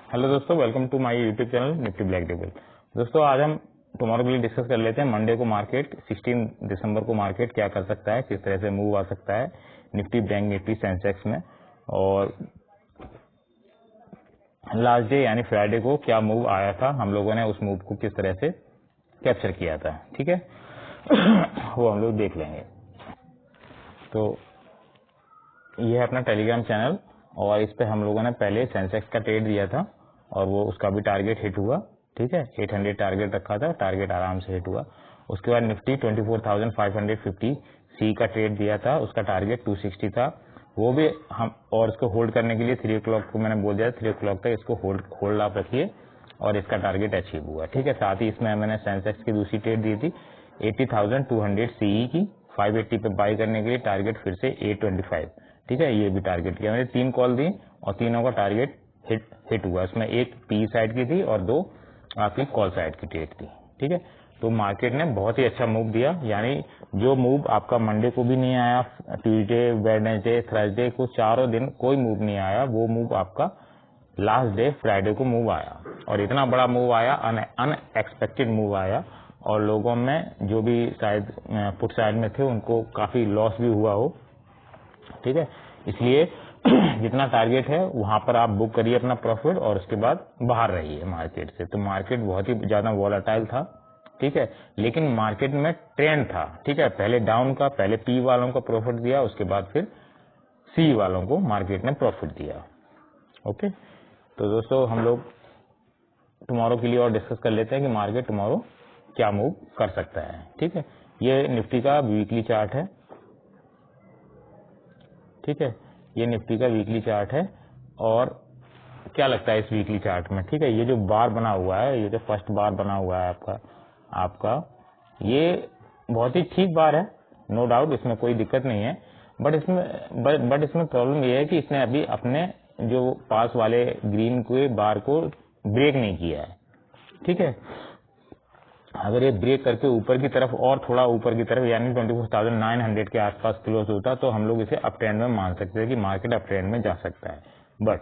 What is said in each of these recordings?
Hello दोस्तों, welcome to my YouTube channel Nifty Black Table. दोस्तों आज हम टुमारो के लिए डिस्कस कर लेते हैं मंडे को मार्केट 16 दिसंबर को मार्केट क्या कर सकता है, किस तरह से मूव आ सकता है निफ्टी, बैंक निफ्टी, सेंसेक्स में, और लास्ट डे यानी फ्राइडे को क्या मूव आया था, हम लोगों ने उस मूव को किस तरह से कैप्चर किया था। ठीक है वो हम लोग देख लेंगे। तो ये है अपना टेलीग्राम चैनल और इस पे हम लोगों ने पहले सेंसेक्स का ट्रेड दिया था और वो उसका भी टारगेट हिट हुआ। ठीक है, 800 टारगेट रखा था, टारगेट आराम से हिट हुआ। उसके बाद निफ्टी 24,550 सी का ट्रेड दिया था, उसका टारगेट 260 था, वो भी हम और इसको होल्ड करने के लिए 3 o'clock को मैंने बोल दिया 3 o'clock तक इसको होल्ड आप रखिए और इसका टारगेट अचीव हुआ। ठीक है, साथ ही इसमें मैंने सेंसेक्स की दूसरी ट्रेड दी थी 80,200 सीई की, 580 पे बाई करने के लिए टारगेट फिर से 825। ठीक है, ये भी टारगेट किया मैंने, 3 कॉल दी और तीनों का टारगेट हिट हुआ। इसमें एक पी साइड की थी और 2 आपकी कॉल साइड की ट्रेड थी। ठीक है, तो मार्केट ने बहुत ही अच्छा मूव दिया, यानी जो मूव आपका मंडे को भी नहीं आया, ट्यूसडे, वेडनेसडे, थर्सडे को चारों दिन कोई मूव नहीं आया, वो मूव आपका लास्ट डे फ्राइडे को मूव आया और इतना बड़ा मूव आया, अनएक्सपेक्टेड मूव आया और लोगों में जो भी शायद पुट साइड में थे उनको काफी लॉस भी हुआ हो। ठीक है, इसलिए जितना टारगेट है वहां पर आप बुक करिए अपना प्रॉफिट और उसके बाद बाहर रहिए मार्केट से। तो मार्केट बहुत ही ज्यादा वॉलेटाइल था। ठीक है, लेकिन मार्केट में ट्रेंड था। ठीक है, पहले डाउन का, पहले पी वालों को प्रॉफिट दिया, उसके बाद फिर सी वालों को मार्केट ने प्रॉफिट दिया। ओके, तो दोस्तों हम लोग टुमारो के लिए और डिस्कस कर लेते हैं कि मार्केट टुमारो क्या मूव कर सकता है। ठीक है, ये निफ्टी का वीकली चार्ट है। ठीक है, ये निफ्टी का वीकली चार्ट है और क्या लगता है इस वीकली चार्ट में। ठीक है, ये जो बार बना हुआ है, ये जो फर्स्ट बार बना हुआ है आपका ये बहुत ही ठीक बार है, नो डाउट, इसमें कोई दिक्कत नहीं है। बट इसमें प्रॉब्लम ये है कि इसने अभी अपने जो पास वाले ग्रीन के बार को ब्रेक नहीं किया है। ठीक है, अगर ये ब्रेक करके ऊपर की तरफ और थोड़ा ऊपर की तरफ यानी 24,900 के आसपास क्लोज होता तो हम लोग इसे अप ट्रेंड में मान सकते हैं कि मार्केट अप ट्रेंड में जा सकता है। बट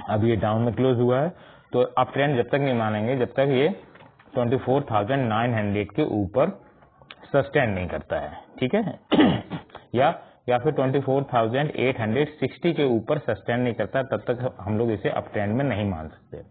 अब ये डाउन में क्लोज हुआ है तो अप ट्रेंड जब तक नहीं मानेंगे जब तक ये 24,900 के ऊपर सस्टेन नहीं करता है। ठीक है या फिर 24,860 के ऊपर सस्टेन नहीं करता, तब तक हम लोग इसे अप ट्रेंड में नहीं मान सकते।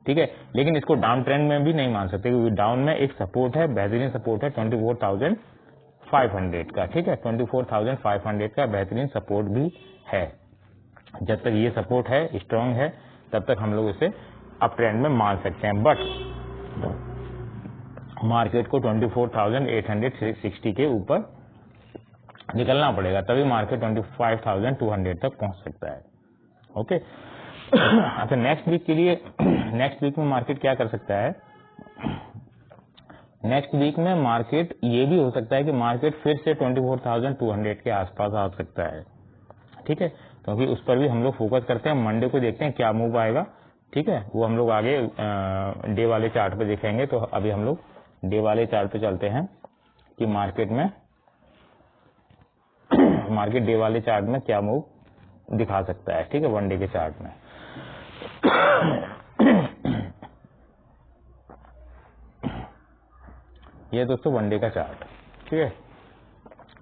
ठीक है, लेकिन इसको डाउन ट्रेंड में भी नहीं मान सकते क्योंकि डाउन में एक सपोर्ट है, बेहतरीन सपोर्ट है 24,500 का। ठीक है, 24,500 का बेहतरीन सपोर्ट भी है। जब तक ये सपोर्ट है, स्ट्रांग है, तब तक हम लोग इसे अप ट्रेंड में मान सकते हैं। बट मार्केट को 24,860 के ऊपर निकलना पड़ेगा, तभी मार्केट 25,200 तक पहुंच सकता है। ओके, अच्छा नेक्स्ट वीक के लिए, नेक्स्ट वीक में मार्केट क्या कर सकता है। नेक्स्ट वीक में मार्केट ये भी हो सकता है कि मार्केट फिर से 24,200 के आसपास आ सकता है। ठीक है, क्योंकि उस पर भी हम लोग फोकस करते हैं। मंडे को देखते हैं क्या मूव आएगा। ठीक है, वो हम लोग आगे डे वाले चार्ट पे देखेंगे। तो अभी हम लोग डे वाले चार्ट पे चलते हैं कि मार्केट डे वाले चार्ट में क्या मूव दिखा सकता है। ठीक है, वन डे के चार्ट में ये दोस्तों वनडे का चार्ट। ठीक है,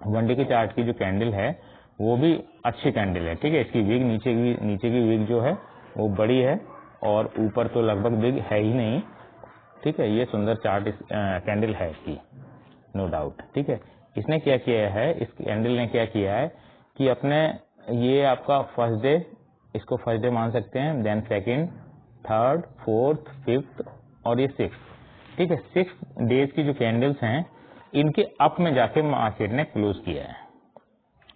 वनडे के चार्ट की जो कैंडल है वो भी अच्छी कैंडल है। ठीक है, इसकी विग नीचे की विग जो है वो बड़ी है और ऊपर तो लगभग विग है ही नहीं। ठीक है, ये सुंदर चार्ट कैंडल है इसकी, नो डाउट। ठीक है, इसने क्या किया है, इस कैंडल ने क्या किया है कि अपने ये आपका फर्स्ट डे, इसको फर्स्ट डे मान सकते हैं, then second, third, fourth, fifth और ये 6th। ठीक है, 6 डेज की जो कैंडल्स हैं इनके अप में जाके मार्केट ने क्लोज किया है।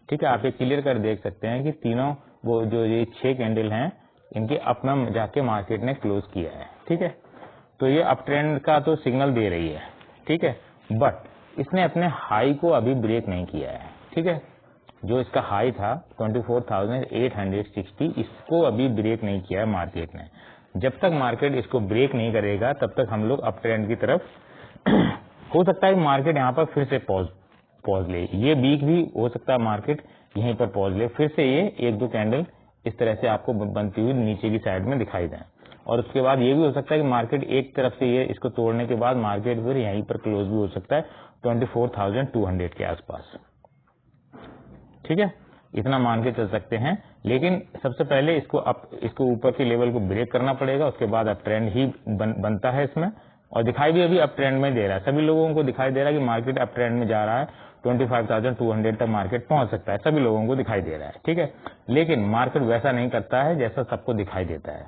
ठीक है, आप ये क्लियर कर देख सकते हैं कि तीनों वो जो ये 6 कैंडल हैं इनके अप में जाके मार्केट ने क्लोज किया है। ठीक है, तो ये अप ट्रेंड का तो सिग्नल दे रही है। ठीक है, बट इसने अपने हाई को अभी ब्रेक नहीं किया है। ठीक है, जो इसका हाई था 24,860 इसको अभी ब्रेक नहीं किया है मार्केट ने। जब तक मार्केट इसको ब्रेक नहीं करेगा तब तक हम लोग अप ट्रेंड की तरफ हो सकता है मार्केट यहाँ पर फिर से पॉज ले, ये वीक भी हो सकता है मार्केट यहीं पर पॉज ले, फिर से ये 1-2 कैंडल इस तरह से आपको बनती हुई नीचे की साइड में दिखाई दें। और उसके बाद ये भी हो सकता है कि मार्केट एक तरफ से ये इसको तोड़ने के बाद मार्केट फिर यहीं पर क्लोज भी हो सकता है 24,200 के आसपास। ठीक है, इतना मान के चल सकते हैं। लेकिन सबसे पहले इसको ऊपर के लेवल को ब्रेक करना पड़ेगा, उसके बाद अब ट्रेंड ही बनता है इसमें। और दिखाई भी अभी अप ट्रेंड में दे रहा है, सभी लोगों को दिखाई दे रहा है कि मार्केट अप ट्रेंड में जा रहा है, 25,200 तक मार्केट पहुंच सकता है, सभी लोगों को दिखाई दे रहा है। ठीक है, लेकिन मार्केट वैसा नहीं करता है जैसा सबको दिखाई देता है।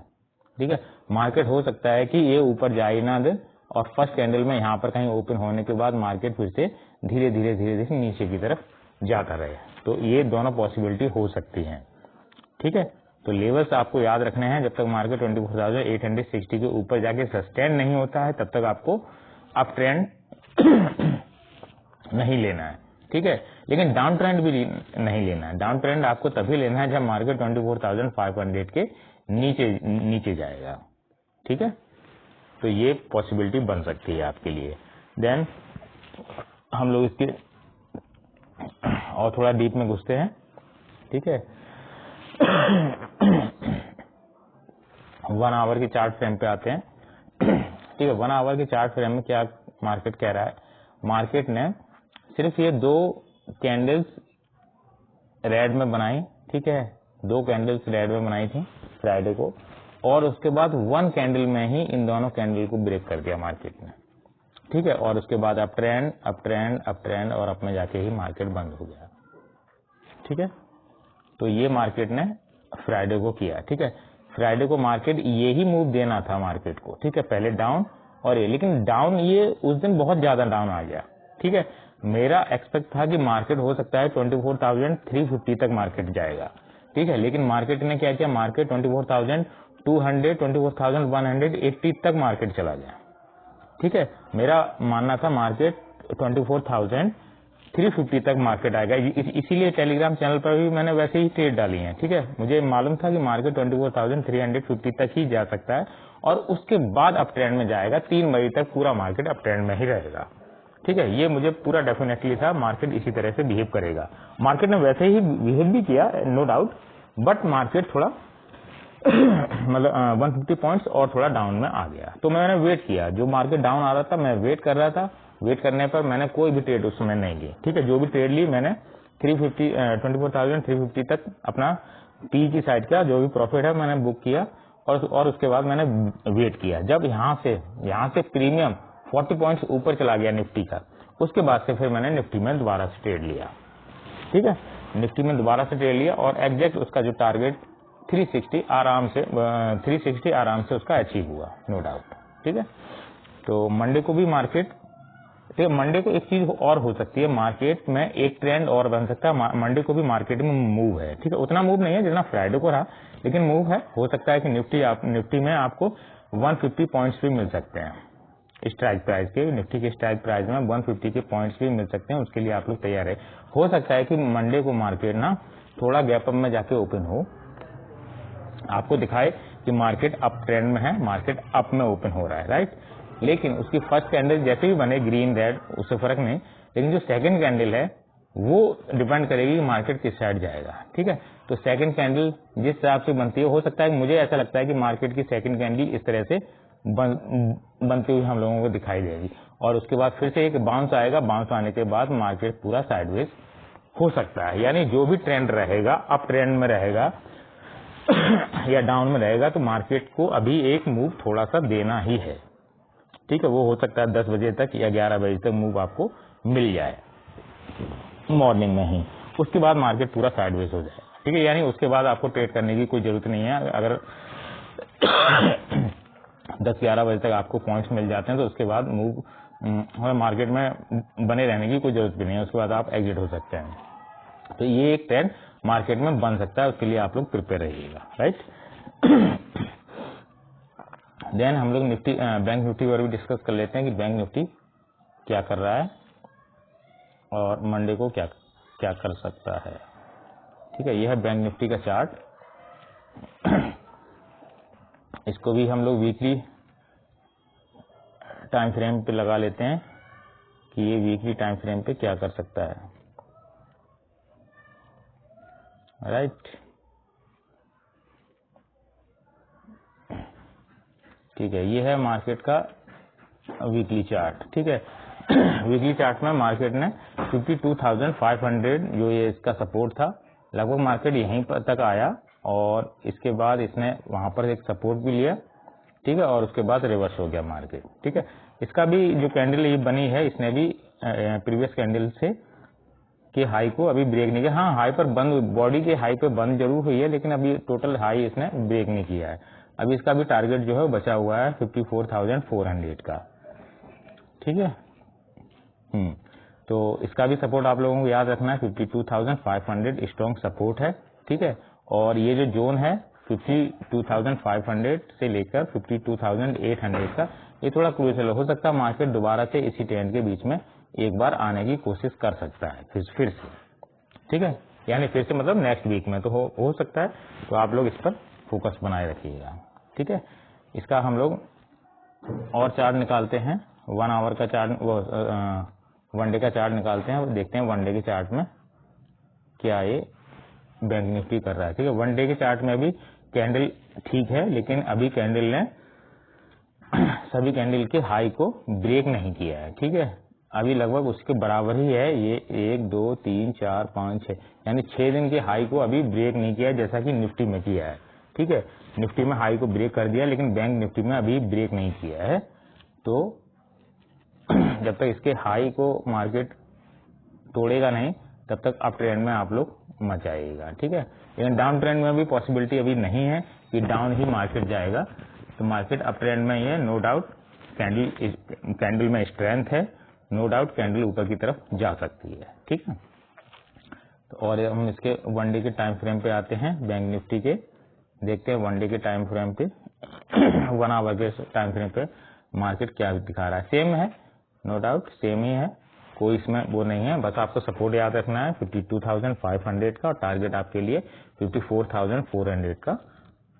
ठीक है, मार्केट हो सकता है कि ये ऊपर जा ही ना दे और फर्स्ट कैंडल में यहाँ पर कहीं ओपन होने के बाद मार्केट फिर से धीरे धीरे नीचे की तरफ जाता रहे। तो ये दोनों पॉसिबिलिटी हो सकती हैं। ठीक है, तो लेवल्स आपको याद रखने हैं। जब तक मार्केट 24,860 के ऊपर जाके सस्टेन नहीं होता है तब तक आपको अप ट्रेंड नहीं लेना है। ठीक है, लेकिन डाउन ट्रेंड भी नहीं लेना है। डाउन ट्रेंड आपको तभी लेना है जब मार्केट 24,500 के नीचे जाएगा। ठीक है, तो ये पॉसिबिलिटी बन सकती है आपके लिए। देन हम लोग इसके और थोड़ा डीप में घुसते हैं। ठीक है, 1 आवर के चार्ट फ्रेम पे आते हैं। ठीक है, 1 आवर के चार्ट फ्रेम में क्या मार्केट कह रहा है? मार्केट ने सिर्फ ये 2 कैंडल्स रेड में बनाई। ठीक है, 2 कैंडल्स रेड में बनाई थी फ्राइडे को, और उसके बाद 1 कैंडल में ही इन दोनों कैंडल को ब्रेक कर दिया मार्केट ने। ठीक है, और उसके बाद up trend up trend up trend और अप में जाके ही मार्केट बंद हो गया। ठीक है, तो ये मार्केट ने फ्राइडे को किया। ठीक है, फ्राइडे को मार्केट ये ही मूव देना था मार्केट को। ठीक है, पहले डाउन और ये, लेकिन डाउन ये उस दिन बहुत ज्यादा डाउन आ गया। ठीक है, मेरा एक्सपेक्ट था कि मार्केट हो सकता है 24,350 तक मार्केट जाएगा। ठीक है, लेकिन मार्केट ने क्या किया? मार्केट 24,200 24,180 तक मार्केट चला गया। ठीक है, मेरा मानना था मार्केट 24,350 तक मार्केट आएगा। इसीलिए टेलीग्राम चैनल पर भी मैंने वैसे ही ट्रेड डाली है। ठीक है, मुझे मालूम था कि मार्केट 24,350 तक ही जा सकता है और उसके बाद अप ट्रेंड में जाएगा। 3 मई तक पूरा मार्केट अप ट्रेंड में ही रहेगा। ठीक है, ये मुझे पूरा डेफिनेटली था, मार्केट इसी तरह से बिहेव करेगा। मार्केट ने वैसे ही बिहेव भी किया, नो डाउट, बट मार्केट थोड़ा मतलब 150 पॉइंट्स और थोड़ा डाउन में आ गया। तो मैंने वेट किया, जो मार्केट डाउन आ रहा था मैं वेट कर रहा था। वेट करने पर मैंने कोई भी ट्रेड उस समय नहीं ली। ठीक है, जो भी ट्रेड ली मैंने 24,350 तक अपना पी की साइड का जो भी प्रॉफिट है मैंने बुक किया और उसके बाद मैंने वेट किया। जब यहाँ से प्रीमियम 40 पॉइंट्स ऊपर चला गया निफ्टी का, उसके बाद से फिर मैंने निफ्टी में दोबारा से ट्रेड लिया। ठीक है, निफ्टी में दोबारा से ट्रेड लिया और एग्जैक्ट उसका जो टारगेट 360 आराम से उसका अचीव हुआ, नो डाउट। ठीक है, तो मंडे को भी मार्केट, ठीक है, मंडे को एक चीज और हो सकती है, मार्केट में एक ट्रेंड और बन सकता है। मंडे को भी मार्केट में मूव है। ठीक है, उतना मूव नहीं है जितना फ्राइडे को रहा, लेकिन मूव है। हो सकता है कि निफ्टी में आपको 150 पॉइंट्स भी मिल सकते हैं स्ट्राइक प्राइस के। निफ्टी के स्ट्राइक प्राइस में 150 के पॉइंट्स भी मिल सकते हैं, उसके लिए आप लोग तैयार है। हो सकता है कि मंडे को मार्केट ना थोड़ा गैप अप में जाके ओपन हो, आपको दिखाए कि मार्केट अप ट्रेंड में है, मार्केट अप में ओपन हो रहा है, राइट। लेकिन उसकी फर्स्ट कैंडल जैसे भी बने ग्रीन रेड, उससे फर्क नहीं, लेकिन जो सेकंड कैंडल है वो डिपेंड करेगी कि मार्केट किस साइड जाएगा। ठीक है, तो सेकंड कैंडल जिस हिसाब से बनती है, हो सकता है, मुझे ऐसा लगता है कि मार्केट की सेकंड कैंडल इस तरह से बनती हुई हम लोगों को दिखाई देगी और उसके बाद फिर से एक बाउंस आएगा। बाउंस आने के बाद मार्केट पूरा साइडवेज हो सकता है। यानी जो भी ट्रेंड रहेगा, अप ट्रेंड में रहेगा या डाउन में रहेगा, तो मार्केट को अभी एक मूव थोड़ा सा देना ही है। ठीक है, वो हो सकता है 10 बजे तक या 11 बजे तक मूव आपको मिल जाए मॉर्निंग में ही, उसके बाद मार्केट पूरा साइडवेज हो जाए। ठीक है, यानी उसके बाद आपको ट्रेड करने की कोई जरूरत नहीं है। अगर 10-11 बजे तक आपको पॉइंट्स मिल जाते हैं तो उसके बाद मूव मार्केट में बने रहने की कोई जरूरत भी नहीं है, उसके बाद आप एग्जिट हो सकते हैं। तो ये एक ट्रेंड मार्केट में बन सकता है, उसके लिए आप लोग प्रिपेयर रहिएगा, राइट। देन हम लोग निफ्टी, बैंक निफ्टी पर भी डिस्कस कर लेते हैं कि बैंक निफ्टी क्या कर रहा है और मंडे को क्या कर सकता है। ठीक है, यह है बैंक निफ्टी का चार्ट। इसको भी हम लोग वीकली टाइम फ्रेम पे लगा लेते हैं कि ये वीकली टाइम फ्रेम पे क्या कर सकता है, राइट। ठीक है, ये है मार्केट का वीकली चार्ट। ठीक है, वीकली चार्ट में मार्केट ने 52,500 जो ये इसका सपोर्ट था, लगभग मार्केट यहीं पर तक आया और इसके बाद इसने वहां पर एक सपोर्ट भी लिया। ठीक है, और उसके बाद रिवर्स हो गया मार्केट। ठीक है, इसका भी जो कैंडल ये बनी है, इसने भी प्रीवियस कैंडल से कि हाई को अभी ब्रेक नहीं किया। हाँ, हाई पर बंद, बॉडी के हाई पे बंद जरूर हुई है, लेकिन अभी टोटल हाई इसने ब्रेक नहीं किया है। अभी इसका भी टारगेट जो है बचा हुआ है 54,400 का। ठीक है, तो इसका भी सपोर्ट आप लोगों को याद रखना है, 52,500 स्ट्रॉन्ग सपोर्ट है। ठीक है, और ये जो जोन है 52,500 से लेकर 52,800 का, ये थोड़ा क्रूशियल हो सकता है। मार्केट दोबारा से इसी ट्रेंड के बीच में एक बार आने की कोशिश कर सकता है फिर से। ठीक है, यानी फिर से मतलब नेक्स्ट वीक में तो हो सकता है। तो आप लोग इस पर फोकस बनाए रखिएगा। ठीक है, इसका हम लोग और चार्ट निकालते हैं, 1 आवर का चार्ट, वन डे का चार्ट निकालते हैं और देखते हैं वन डे के चार्ट में क्या ये बैंक निफ्टी कर रहा है। ठीक है, वन डे के चार्ट में भी कैंडल ठीक है, लेकिन अभी कैंडल ने सभी कैंडल के हाई को ब्रेक नहीं किया है। ठीक है, अभी लगभग उसके बराबर ही है, ये 1 2 3 4 5 6 यानी 6 दिन के हाई को अभी ब्रेक नहीं किया है, जैसा कि निफ्टी में किया है। ठीक है, निफ्टी में हाई को ब्रेक कर दिया, लेकिन बैंक निफ्टी में अभी ब्रेक नहीं किया है। तो जब तक इसके हाई को मार्केट तोड़ेगा नहीं, तब तक अप ट्रेंड में आप लोग मत जाइएगा। ठीक है, लेकिन डाउन ट्रेंड में भी पॉसिबिलिटी अभी नहीं है कि डाउन ही मार्केट जाएगा। तो मार्केट अप ट्रेंड में ही है, नो डाउट। कैंडल में स्ट्रेंथ है, नो डाउट कैंडल ऊपर की तरफ जा सकती है। ठीक है, तो और हम इसके वन डे के टाइम फ्रेम पे आते हैं, बैंक निफ्टी के देखते हैं वन डे के टाइम फ्रेम पे 1 आवर के टाइम फ्रेम पे मार्केट क्या दिखा रहा है। सेम है, नो डाउट सेम ही है, कोई इसमें वो नहीं है। बस आपको सपोर्ट याद रखना है 52,500 का, और टारगेट आपके लिए 54,400 का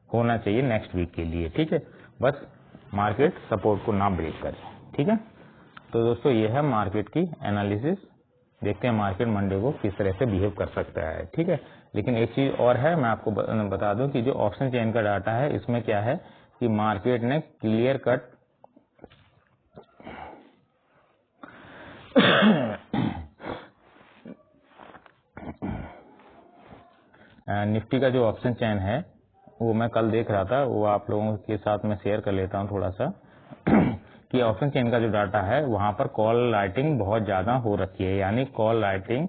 होना चाहिए नेक्स्ट वीक के लिए। ठीक है, बस मार्केट सपोर्ट को ना ब्रेक करे। ठीक है, तो दोस्तों ये है मार्केट की एनालिसिस। देखते हैं मार्केट मंडे को किस तरह से बिहेव कर सकता है। ठीक है, लेकिन एक चीज और है, मैं आपको बता दूं कि जो ऑप्शन चेन का डाटा है, इसमें क्या है कि मार्केट ने क्लियर कट निफ्टी का जो ऑप्शन चेन है वो मैं कल देख रहा था, वो आप लोगों के साथ मैं शेयर कर लेता हूं थोड़ा सा कि ऑप्शन चेन का जो डाटा है वहां पर कॉल राइटिंग बहुत ज्यादा हो रखी है, यानी कॉल राइटिंग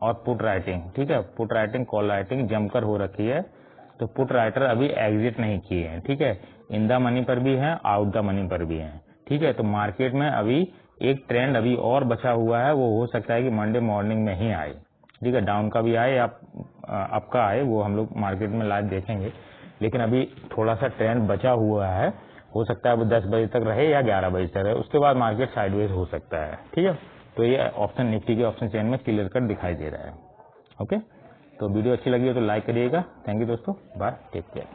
और पुट राइटिंग। ठीक है, पुट राइटिंग कॉल राइटिंग जमकर हो रखी है। तो पुट राइटर अभी एग्जिट नहीं किए हैं। ठीक है, इन द मनी पर भी है, आउट द मनी पर भी है। ठीक है, तो मार्केट में अभी एक ट्रेंड अभी और बचा हुआ है, वो हो सकता है कि मंडे मॉर्निंग में ही आए। ठीक है, डाउन का भी आए या अप का आए, वो हम लोग मार्केट में लाइव देखेंगे। लेकिन अभी थोड़ा सा ट्रेंड बचा हुआ है, हो सकता है वो 10 बजे तक रहे या 11 बजे तक रहे, उसके बाद मार्केट साइडवेज हो सकता है। ठीक है, तो ये ऑप्शन निफ्टी के ऑप्शन चेन में क्लियर कट दिखाई दे रहा है। ओके, तो वीडियो अच्छी लगी हो तो लाइक करिएगा। थैंक यू दोस्तों, बाय, टेक केयर।